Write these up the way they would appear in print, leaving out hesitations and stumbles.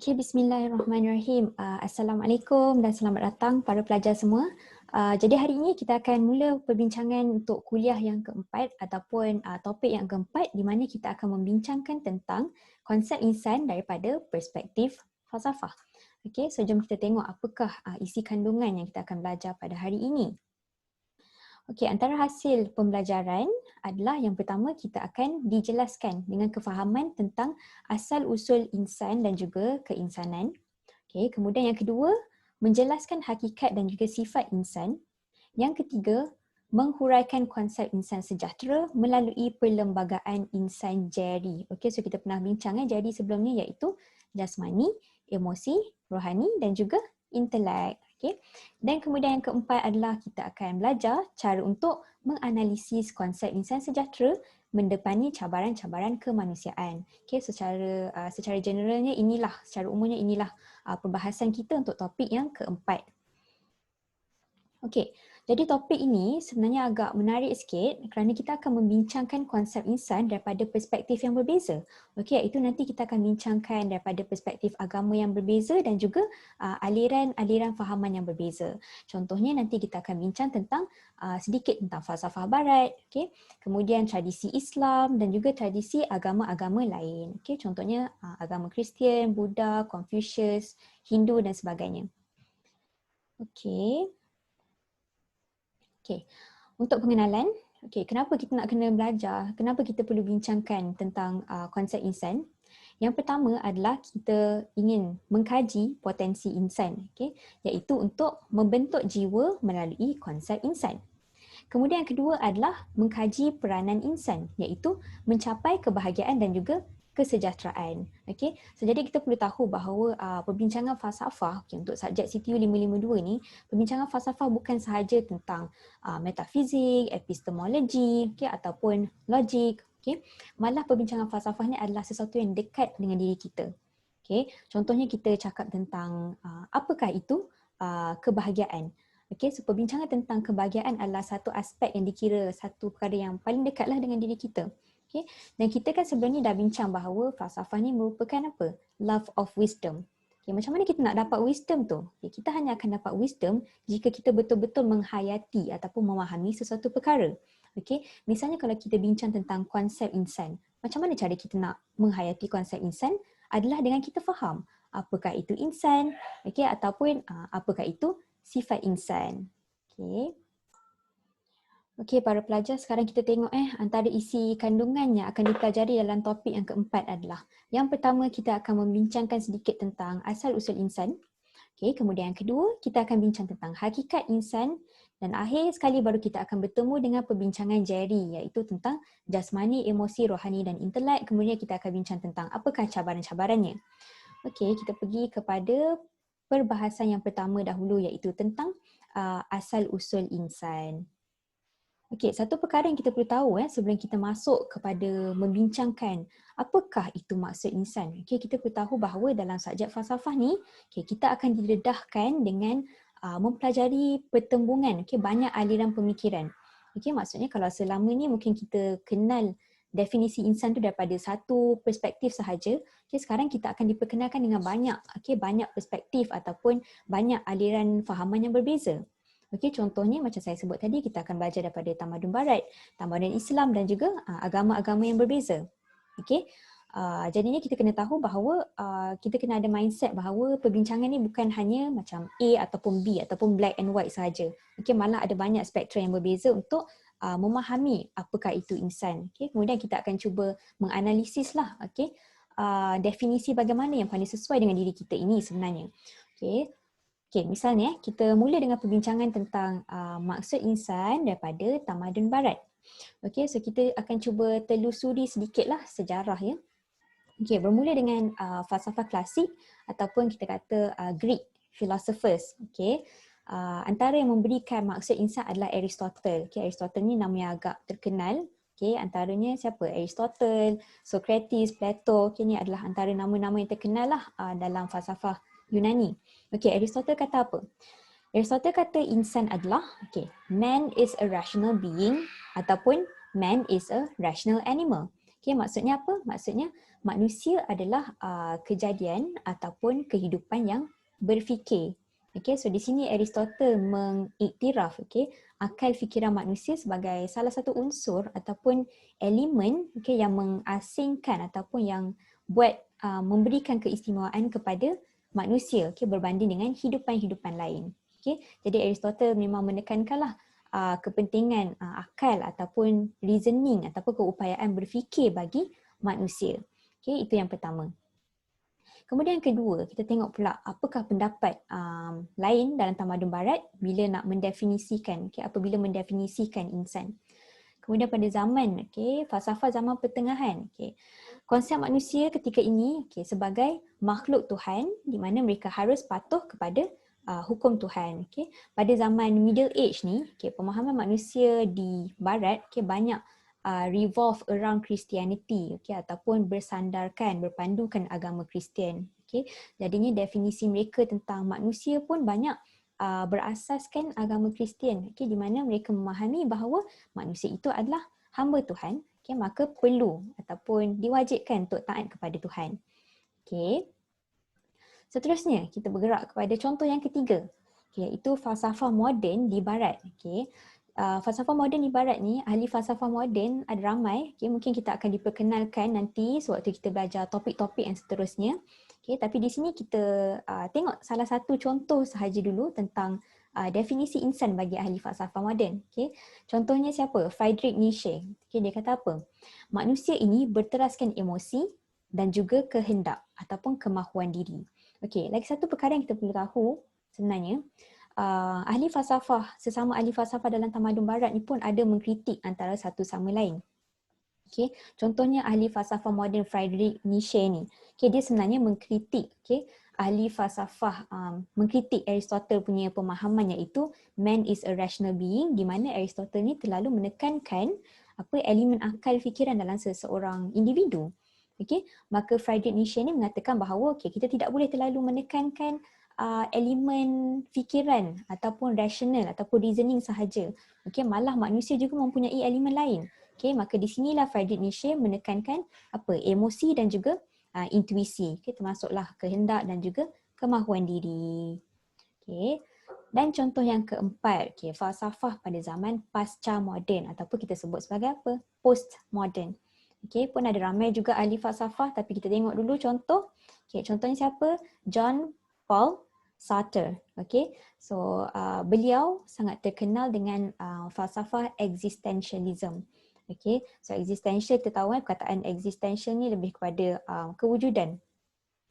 Okay, Bismillahirrahmanirrahim. Assalamualaikum dan selamat datang para pelajar semua. Jadi hari ini kita akan mula perbincangan untuk kuliah yang keempat ataupun topik yang keempat di mana kita akan membincangkan tentang konsep insan daripada perspektif falsafah. Okay, so jom kita tengok apakah isi kandungan yang kita akan belajar pada hari ini. Okey, antara hasil pembelajaran adalah yang pertama kita akan dijelaskan dengan kefahaman tentang asal-usul insan dan juga keinsanan. Okey, kemudian yang kedua, menjelaskan hakikat dan juga sifat insan. Yang ketiga, menghuraikan konsep insan sejahtera melalui perlembagaan insan Jerry. Okey, so kita pernah bincang Jerry sebelum ni iaitu jasmani, emosi, rohani dan juga intelek. Okay. Dan kemudian yang keempat adalah kita akan belajar cara untuk menganalisis konsep insan sejahtera mendepani cabaran-cabaran kemanusiaan. Okay, secara generalnya inilah, secara umumnya inilah perbahasan kita untuk topik yang keempat. Okey, jadi topik ini sebenarnya agak menarik sikit kerana kita akan membincangkan konsep insan daripada perspektif yang berbeza. Okey, iaitu nanti kita akan bincangkan daripada perspektif agama yang berbeza dan juga aliran-aliran fahaman yang berbeza. Contohnya nanti kita akan bincang tentang sedikit tentang falsafah barat, okey, kemudian tradisi Islam dan juga tradisi agama-agama lain. Okey, contohnya agama Kristian, Buddha, Confucius, Hindu dan sebagainya. Okey. Okay, untuk pengenalan, kenapa kita nak kena belajar, kenapa kita perlu bincangkan tentang konsep insan? Yang pertama adalah kita ingin mengkaji potensi insan, iaitu untuk membentuk jiwa melalui konsep insan. Kemudian yang kedua adalah mengkaji peranan insan, iaitu mencapai kebahagiaan dan juga kesejahteraan. Okay? So, jadi kita perlu tahu bahawa perbincangan falsafah untuk subjek CTU 552 ni, perbincangan falsafah bukan sahaja tentang metafizik, epistemologi ataupun logik. Okay? Malah perbincangan falsafah ni adalah sesuatu yang dekat dengan diri kita. Okay? Contohnya kita cakap tentang apakah itu kebahagiaan. Okay, so perbincangan tentang kebahagiaan adalah satu aspek yang dikira satu perkara yang paling dekatlah dengan diri kita. Okay, dan kita kan sebelum ni dah bincang bahawa falsafah ni merupakan apa? Love of wisdom. Okay, macam mana kita nak dapat wisdom tu? Okay, kita hanya akan dapat wisdom jika kita betul-betul menghayati ataupun memahami sesuatu perkara. Okay, misalnya kalau kita bincang tentang konsep insan, macam mana cara kita nak menghayati konsep insan? Adalah dengan kita faham apakah itu insan, okay, ataupun apakah itu sifat insan. Okey. Okey, para pelajar, sekarang kita tengok antara isi kandungan yang akan dipelajari dalam topik yang keempat adalah yang pertama kita akan membincangkan sedikit tentang asal-usul insan. Okey, kemudian yang kedua kita akan bincang tentang hakikat insan dan akhir sekali baru kita akan bertemu dengan perbincangan Jerry iaitu tentang jasmani, emosi, rohani dan intelek. Kemudian kita akan bincang tentang apakah cabaran-cabarannya. Okey, kita pergi kepada perbahasan yang pertama dahulu iaitu tentang asal-usul insan. Okey, satu perkara yang kita perlu tahu sebelum kita masuk kepada membincangkan apakah itu maksud insan. Okey, kita perlu tahu bahawa dalam subjek falsafah ni, kita akan didedahkan dengan mempelajari pertembungan, banyak aliran pemikiran. Okey, maksudnya kalau selama ni mungkin kita kenal definisi insan tu daripada satu perspektif sahaja, sekarang kita akan diperkenalkan dengan banyak perspektif ataupun banyak aliran fahaman yang berbeza. Okey, contohnya macam saya sebut tadi, kita akan belajar daripada tamadun barat, tamadun Islam dan juga agama-agama yang berbeza. Okey, jadinya kita kena tahu bahawa kita kena ada mindset bahawa perbincangan ni bukan hanya macam A ataupun B ataupun black and white sahaja. Okey, malah ada banyak spektrum yang berbeza untuk memahami apakah itu insan. Okey, kemudian kita akan cuba menganalisis lah, definisi bagaimana yang paling sesuai dengan diri kita ini sebenarnya. Okey, misalnya kita mula dengan perbincangan tentang maksud insan daripada tamadun barat. Okey, so kita akan cuba telusuri sedikitlah sejarah ya. Okey, bermula dengan falsafah klasik ataupun kita kata Greek philosophers. Okey, antara yang memberikan maksud insan adalah Aristotle. Okey, Aristotle ni nama yang agak terkenal. Okey, antaranya siapa? Aristotle, Socrates, Plato. Okey, ni adalah antara nama-nama yang terkenal lah dalam falsafah Yunani. Okey, Aristotle kata apa? Aristotle kata insan adalah, man is a rational being ataupun man is a rational animal. Okey, maksudnya apa? Maksudnya manusia adalah kejadian ataupun kehidupan yang berfikir. Okay, so di sini Aristotle mengiktiraf akal fikiran manusia sebagai salah satu unsur ataupun elemen yang mengasingkan ataupun yang buat memberikan keistimewaan kepada manusia berbanding dengan hidupan-hidupan lain. Jadi Aristotle memang menekankanlah kepentingan akal ataupun reasoning ataupun keupayaan berfikir bagi manusia. Itu yang pertama. Kemudian yang kedua, kita tengok pula apakah pendapat lain dalam tamadun barat bila nak mendefinisikan, apabila mendefinisikan insan. Kemudian pada zaman, falsafah zaman pertengahan, konsep manusia ketika ini sebagai makhluk Tuhan di mana mereka harus patuh kepada hukum Tuhan. Pada zaman Middle Age ni, pemahaman manusia di barat banyak revolve around Christianity, ataupun bersandarkan, berpandukan agama Kristian. Jadinya definisi mereka tentang manusia pun banyak berasaskan agama Kristian, di mana mereka memahami bahawa manusia itu adalah hamba Tuhan, maka perlu ataupun diwajibkan untuk taat kepada Tuhan. Seterusnya kita bergerak kepada contoh yang ketiga, iaitu falsafah moden di barat. Falsafah moden di barat ni, ahli falsafah moden ada ramai. Mungkin kita akan diperkenalkan nanti sewaktu kita belajar topik-topik yang seterusnya. Tapi di sini kita tengok salah satu contoh sahaja dulu tentang definisi insan bagi ahli falsafah moden. Contohnya siapa? Friedrich Nietzsche. Dia kata apa? Manusia ini berteraskan emosi dan juga kehendak ataupun kemahuan diri. Lagi satu perkara yang kita perlu tahu sebenarnya, ahli falsafah, sesama ahli falsafah dalam tamadun barat ni pun ada mengkritik antara satu sama lain. Contohnya ahli falsafah moden Friedrich Nietzsche ni, dia sebenarnya mengkritik ahli falsafah, mengkritik Aristotle punya pemahaman iaitu man is a rational being, di mana Aristotle ni terlalu menekankan elemen akal fikiran dalam seseorang individu. Maka Friedrich Nietzsche ni mengatakan bahawa kita tidak boleh terlalu menekankan elemen fikiran ataupun rasional ataupun reasoning sahaja. Malah manusia juga mempunyai elemen lain. Maka di sinilah Friedrich Nietzsche menekankan emosi dan juga intuisi. Termasuklah kehendak dan juga kemahuan diri. Dan contoh yang keempat, falsafah pada zaman pasca moden ataupun kita sebut sebagai postmodern. Pun ada ramai juga ahli falsafah, tapi kita tengok dulu contoh. Contohnya siapa? John Paul Sartre. So beliau sangat terkenal dengan falsafah existentialism. So existential, kita tahu perkataan existential ni lebih kepada kewujudan.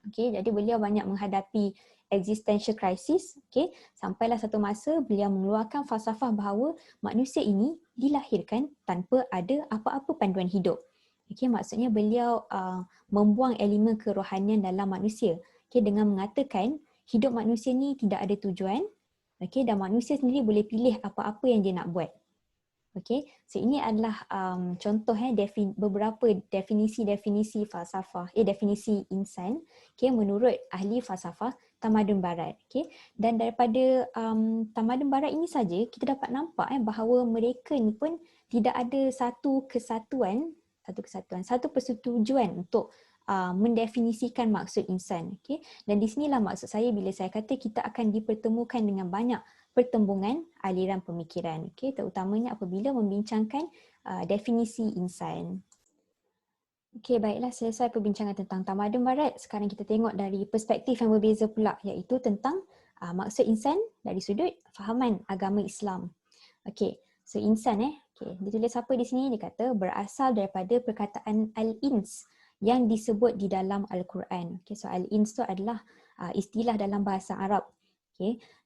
Jadi beliau banyak menghadapi existential crisis. Sampailah satu masa beliau mengeluarkan falsafah bahawa manusia ini dilahirkan tanpa ada apa-apa panduan hidup. Maksudnya beliau membuang elemen kerohanian dalam manusia. Dengan mengatakan hidup manusia ni tidak ada tujuan, dan manusia sendiri boleh pilih apa-apa yang dia nak buat. So ini adalah contoh beberapa definisi falsafah, definisi insan menurut ahli falsafah tamadun barat. Dan daripada tamadun barat ini saja kita dapat nampak bahawa mereka ni pun tidak ada satu persetujuan untuk mendefinisikan maksud insan. Dan di sinilah maksud saya bila saya kata kita akan dipertemukan dengan banyak pertembungan aliran pemikiran, terutamanya apabila membincangkan definisi insan. Baiklah, selesai perbincangan tentang tamadun barat. Sekarang kita tengok dari perspektif yang berbeza pula, iaitu tentang maksud insan dari sudut fahaman agama Islam. So insan dia tulis apa di sini? Dia kata berasal daripada perkataan al-ins yang disebut di dalam Al-Quran. So al-ins tu adalah istilah dalam bahasa Arab.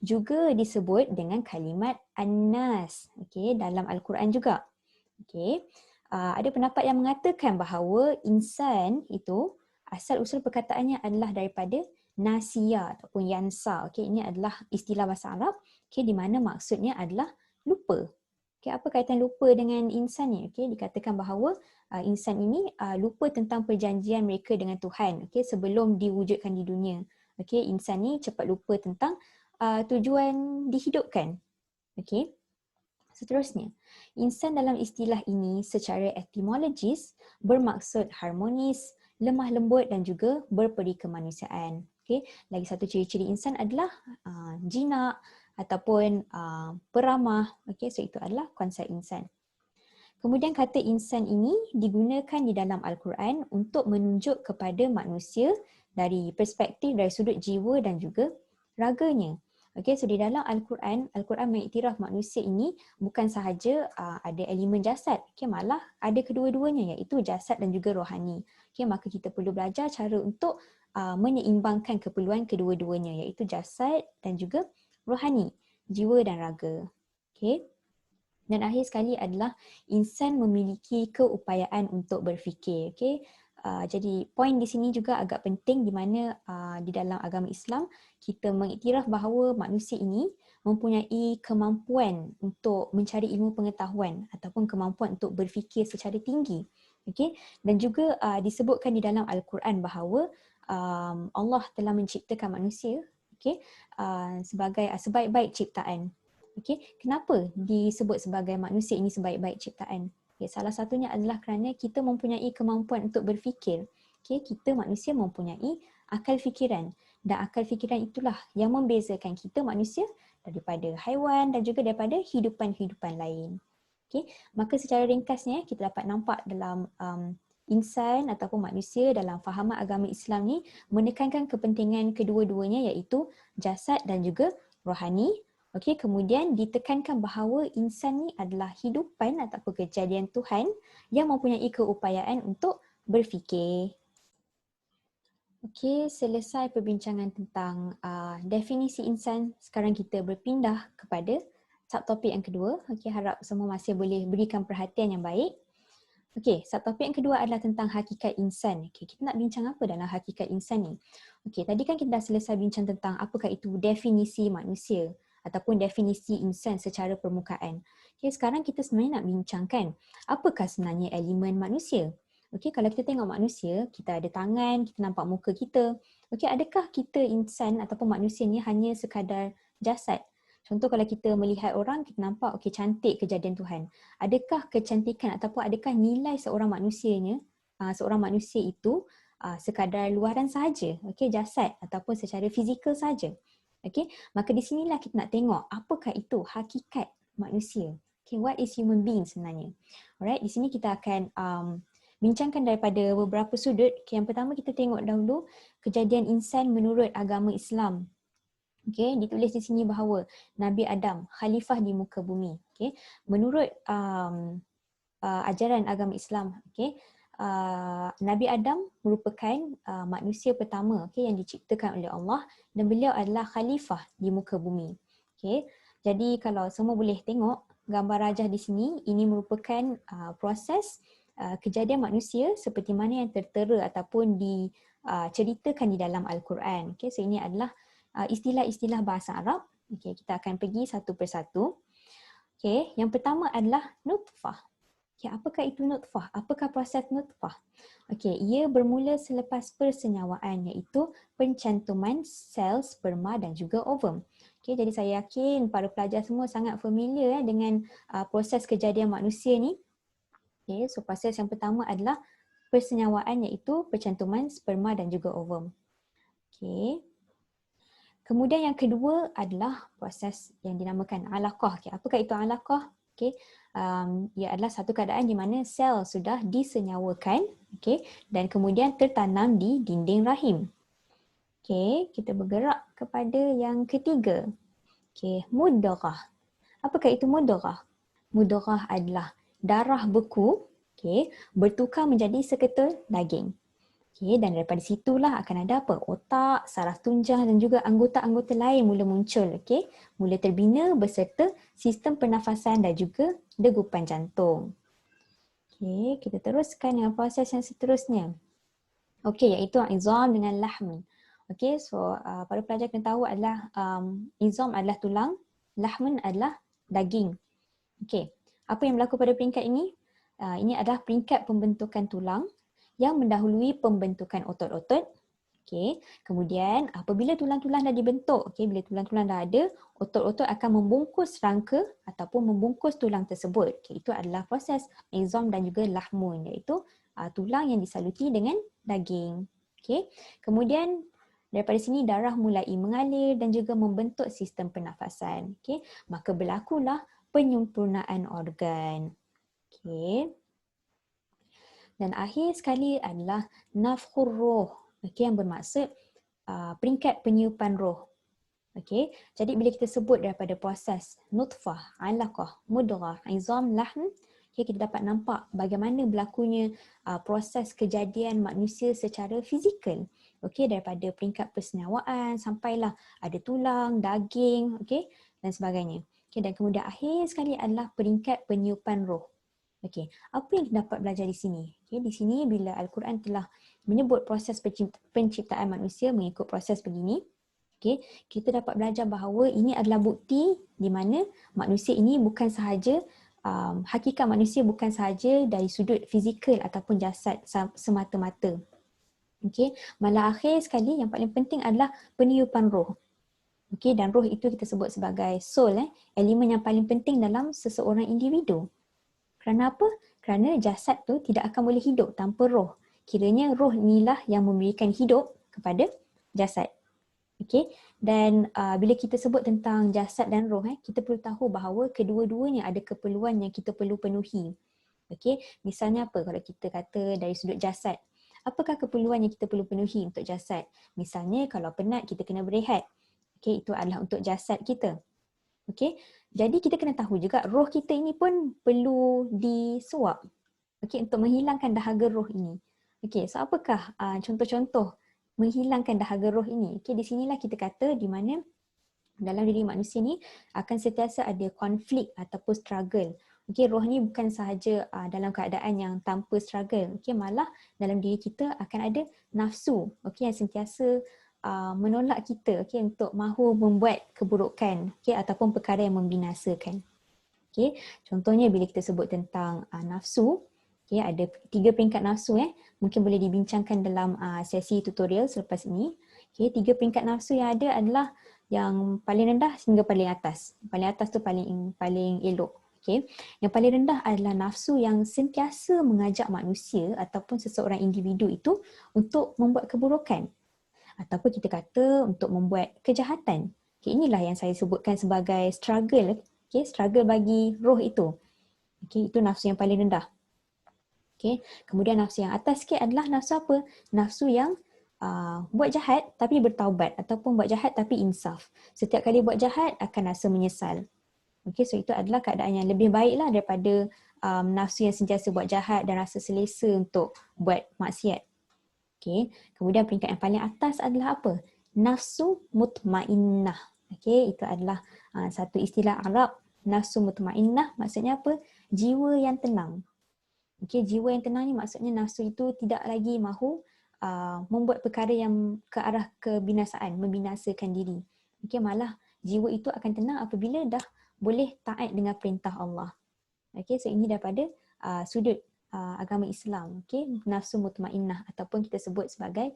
Juga disebut dengan kalimat an-nas dalam Al-Quran juga. Ada pendapat yang mengatakan bahawa insan itu asal usul perkataannya adalah daripada nasia ataupun yansa. Ini adalah istilah bahasa Arab di mana maksudnya adalah lupa. Apa kaitan lupa dengan insan ni? Dikatakan bahawa insan ini lupa tentang perjanjian mereka dengan Tuhan sebelum diwujudkan di dunia. Insan ni cepat lupa tentang tujuan dihidupkan. Seterusnya, insan dalam istilah ini secara etimologis bermaksud harmonis, lemah lembut dan juga berperi kemanusiaan. Okey, lagi satu ciri-ciri insan adalah jinak ataupun peramah. Okey, so itu adalah konsep insan. Kemudian kata insan ini digunakan di dalam Al-Quran untuk menunjuk kepada manusia dari perspektif dari sudut jiwa dan juga raganya. Okey, so di dalam Al-Quran, Al-Quran mengiktiraf manusia ini bukan sahaja ada elemen jasad, okey, malah ada kedua-duanya iaitu jasad dan juga rohani. Okey, maka kita perlu belajar cara untuk menyeimbangkan keperluan kedua-duanya iaitu jasad dan juga rohani, jiwa dan raga. Okey. Dan akhir sekali adalah insan memiliki keupayaan untuk berfikir. Okay? Jadi poin di sini juga agak penting di mana di dalam agama Islam kita mengiktiraf bahawa manusia ini mempunyai kemampuan untuk mencari ilmu pengetahuan ataupun kemampuan untuk berfikir secara tinggi. Okay? Dan juga disebutkan di dalam Al-Quran bahawa Allah telah menciptakan manusia, okay, sebagai sebaik-baik ciptaan. Okey, kenapa disebut sebagai manusia ini sebaik-baik ciptaan? Okay, salah satunya adalah kerana kita mempunyai kemampuan untuk berfikir. Okay, kita manusia mempunyai akal fikiran dan akal fikiran itulah yang membezakan kita manusia daripada haiwan dan juga daripada hidupan-hidupan lain. Okay, maka secara ringkasnya kita dapat nampak dalam insan ataupun manusia dalam fahaman agama Islam ni menekankan kepentingan kedua-duanya iaitu jasad dan juga rohani. Okey, kemudian ditekankan bahawa insan ni adalah hidupan ataupun kejadian Tuhan yang mempunyai keupayaan untuk berfikir. Okey, selesai perbincangan tentang definisi insan. Sekarang kita berpindah kepada subtopik yang kedua. Okey, harap semua masih boleh berikan perhatian yang baik. Okey, subtopik yang kedua adalah tentang hakikat insan. Okey, kita nak bincang apa dalam hakikat insan ni? Okey, tadi kan kita dah selesai bincang tentang apakah itu definisi manusia ataupun definisi insan secara permukaan. Okay, sekarang kita sebenarnya nak bincangkan apakah sebenarnya elemen manusia. Okey, kalau kita tengok manusia, kita ada tangan, kita nampak muka kita. Okey, adakah kita insan ataupun manusia ni hanya sekadar jasad? Contoh kalau kita melihat orang, kita nampak okey cantik kejadian Tuhan. Adakah kecantikan ataupun adakah nilai seorang manusianya, seorang manusia itu sekadar luaran sahaja, okey, jasad ataupun secara fizikal saja. Okay, maka di sinilah kita nak tengok apakah itu hakikat manusia. Okay, what is human being sebenarnya? Alright, di sini kita akan bincangkan daripada beberapa sudut. Okay, yang pertama kita tengok dahulu kejadian insan menurut agama Islam. Okay, ditulis di sini bahawa Nabi Adam khalifah di muka bumi. Okay, menurut ajaran agama Islam, okay, Nabi Adam merupakan manusia pertama, okay, yang diciptakan oleh Allah dan beliau adalah khalifah di muka bumi. Okay. Jadi kalau semua boleh tengok gambar rajah di sini, ini merupakan proses kejadian manusia seperti mana yang tertera ataupun diceritakan di dalam Al-Quran. Okay. So ini adalah istilah-istilah bahasa Arab. Okay. Kita akan pergi satu persatu. Okay. Yang pertama adalah nutfah. Okay, apakah itu nutfah? Apakah proses nutfah? Okey, ia bermula selepas persenyawaan iaitu pencantuman sel sperma dan juga ovum. Okey, jadi saya yakin para pelajar semua sangat familiar dengan proses kejadian manusia ni. Okey, so proses yang pertama adalah persenyawaan iaitu pencantuman sperma dan juga ovum. Okey. Kemudian yang kedua adalah proses yang dinamakan alaqah. Okay, apakah itu alaqah? Okay, ia adalah satu keadaan di mana sel sudah disenyawakan, okay, dan kemudian tertanam di dinding rahim. Okay, kita bergerak kepada yang ketiga. Okay, mudghah. Apakah itu mudghah? Mudghah adalah darah beku, okay, bertukar menjadi seketul daging. Okay, dan daripada situlah akan ada apa? Otak, saraf tunjang dan juga anggota-anggota lain mula muncul. Okay, mula terbina beserta sistem pernafasan dan juga degupan jantung. Okay, kita teruskan dengan proses yang seterusnya. Okay, iaitu izam dengan lahm. Okay, so para pelajar kena tahu adalah izam adalah tulang, lahm adalah daging. Okay, apa yang berlaku pada peringkat ini? Ini adalah peringkat pembentukan tulang yang mendahului pembentukan otot-otot. Okay. Kemudian apabila tulang-tulang dah dibentuk, okay, bila tulang-tulang dah ada, otot-otot akan membungkus rangka ataupun membungkus tulang tersebut. Okay, itu adalah proses izam dan juga lahmun, iaitu tulang yang disaluti dengan daging. Okey. Kemudian daripada sini darah mulai mengalir dan juga membentuk sistem pernafasan. Okey. Maka berlakulah penyempurnaan organ. Okey. Dan akhir sekali adalah nafkhur ruh. Okey, yang bermaksud peringkat peniupan roh. Okey, jadi bila kita sebut daripada proses nutfah, alaqah, mudghah, izam, lahm, okay, kita dapat nampak bagaimana berlakunya proses kejadian manusia secara fizikal. Okey, daripada peringkat persenyawaan sampailah ada tulang, daging, okey, dan sebagainya. Okey, dan kemudian akhir sekali adalah peringkat peniupan roh. Okey, apa yang kita dapat belajar di sini? Okey, di sini bila Al-Quran telah menyebut proses penciptaan manusia mengikut proses begini, okay, kita dapat belajar bahawa ini adalah bukti di mana manusia ini bukan sahaja, hakikat manusia bukan sahaja dari sudut fizikal ataupun jasad semata-mata. Okay, malah akhir sekali yang paling penting adalah peniupan roh. Okay, dan roh itu kita sebut sebagai soul, elemen yang paling penting dalam seseorang individu. Kerana apa? Kerana jasad tu tidak akan boleh hidup tanpa roh. Kiranya roh inilah yang memberikan hidup kepada jasad. Okay, dan bila kita sebut tentang jasad dan roh, kita perlu tahu bahawa kedua-duanya ada keperluan yang kita perlu penuhi. Okay, misalnya apa kalau kita kata dari sudut jasad, apakah keperluan yang kita perlu penuhi untuk jasad? Misalnya kalau penat kita kena berehat. Okay, itu adalah untuk jasad kita. Okay, jadi kita kena tahu juga roh kita ini pun perlu disuap. Okay, untuk menghilangkan dahaga roh ini. Okay, so apakah contoh-contoh menghilangkan dahaga roh ini? Okay, di sinilah kita kata di mana dalam diri manusia ni akan sentiasa ada konflik ataupun struggle. Okay, roh ni bukan sahaja dalam keadaan yang tanpa struggle. Okay, malah dalam diri kita akan ada nafsu. Okay, yang sentiasa menolak kita, okay, untuk mahu membuat keburukan, okay, ataupun perkara yang membinasakan. Okay, contohnya bila kita sebut tentang nafsu, okay, ada 3 peringkat nafsu, mungkin boleh dibincangkan dalam sesi tutorial selepas ini. Okay, 3 peringkat nafsu yang ada adalah yang paling rendah hingga paling atas. Paling atas tu paling elok. Okay. Yang paling rendah adalah nafsu yang sentiasa mengajak manusia ataupun seseorang individu itu untuk membuat keburukan. Ataupun kita kata untuk membuat kejahatan. Okay, inilah yang saya sebutkan sebagai struggle. Okay, struggle bagi roh itu. Okay, itu nafsu yang paling rendah. Okay, kemudian nafsu yang atas sikit adalah nafsu apa? Nafsu yang buat jahat tapi bertaubat ataupun buat jahat tapi insaf. Setiap kali buat jahat akan rasa menyesal. Okay, so itu adalah keadaan yang lebih baiklah daripada nafsu yang sentiasa buat jahat dan rasa selesa untuk buat maksiat. Okay, kemudian peringkat yang paling atas adalah apa? Nafsu mutmainnah. Okay, itu adalah satu istilah Arab. Nafsu mutmainnah maksudnya apa? Jiwa yang tenang. Okay, jiwa yang tenang ni maksudnya nafsu itu tidak lagi mahu membuat perkara yang ke arah kebinasaan, membinasakan diri. Okay, malah jiwa itu akan tenang apabila dah boleh taat dengan perintah Allah. Okay, so ini daripada sudut agama Islam. Okay, nafsu mutmainnah ataupun kita sebut sebagai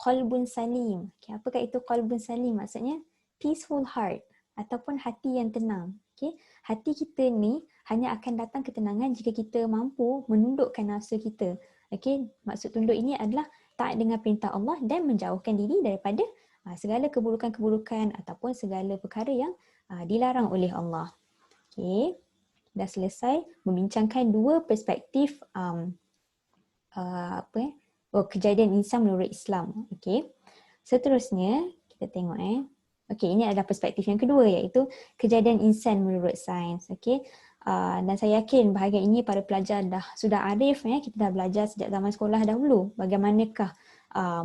qalbun salim. Okay, apakah itu qalbun salim? Maksudnya peaceful heart ataupun hati yang tenang. Okay, hati kita ni hanya akan datang ketenangan jika kita mampu menundukkan nafsu kita. Okay, maksud tunduk ini adalah taat dengan perintah Allah dan menjauhkan diri daripada segala keburukan-keburukan ataupun segala perkara yang dilarang oleh Allah. Okay, dah selesai membincangkan 2 perspektif kejadian insan menurut Islam. Okay, seterusnya kita tengok okay, ini adalah perspektif yang kedua iaitu kejadian insan menurut sains. Okay, dan saya yakin bahagian ini para pelajar sudah arif, kita dah belajar sejak zaman sekolah dahulu bagaimanakah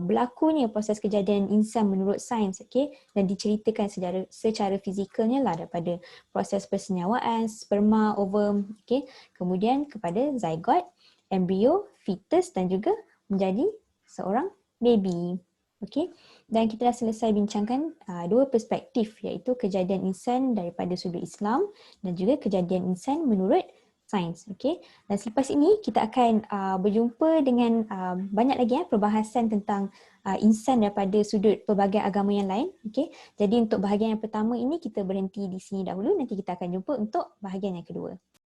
berlakunya proses kejadian insan menurut sains, okay, dan diceritakan secara fizikalnya lah daripada proses persenyawaan, sperma, ovum, okay, kemudian kepada zygote, embrio, fetus dan juga menjadi seorang baby. Okay, dan kita dah selesai bincangkan 2 perspektif iaitu kejadian insan daripada sudut Islam dan juga kejadian insan menurut sains. Okay, dan selepas ini kita akan berjumpa dengan banyak lagi perbahasan tentang insan daripada sudut pelbagai agama yang lain. Okay, jadi untuk bahagian yang pertama ini kita berhenti di sini dahulu, nanti kita akan jumpa untuk bahagian yang kedua.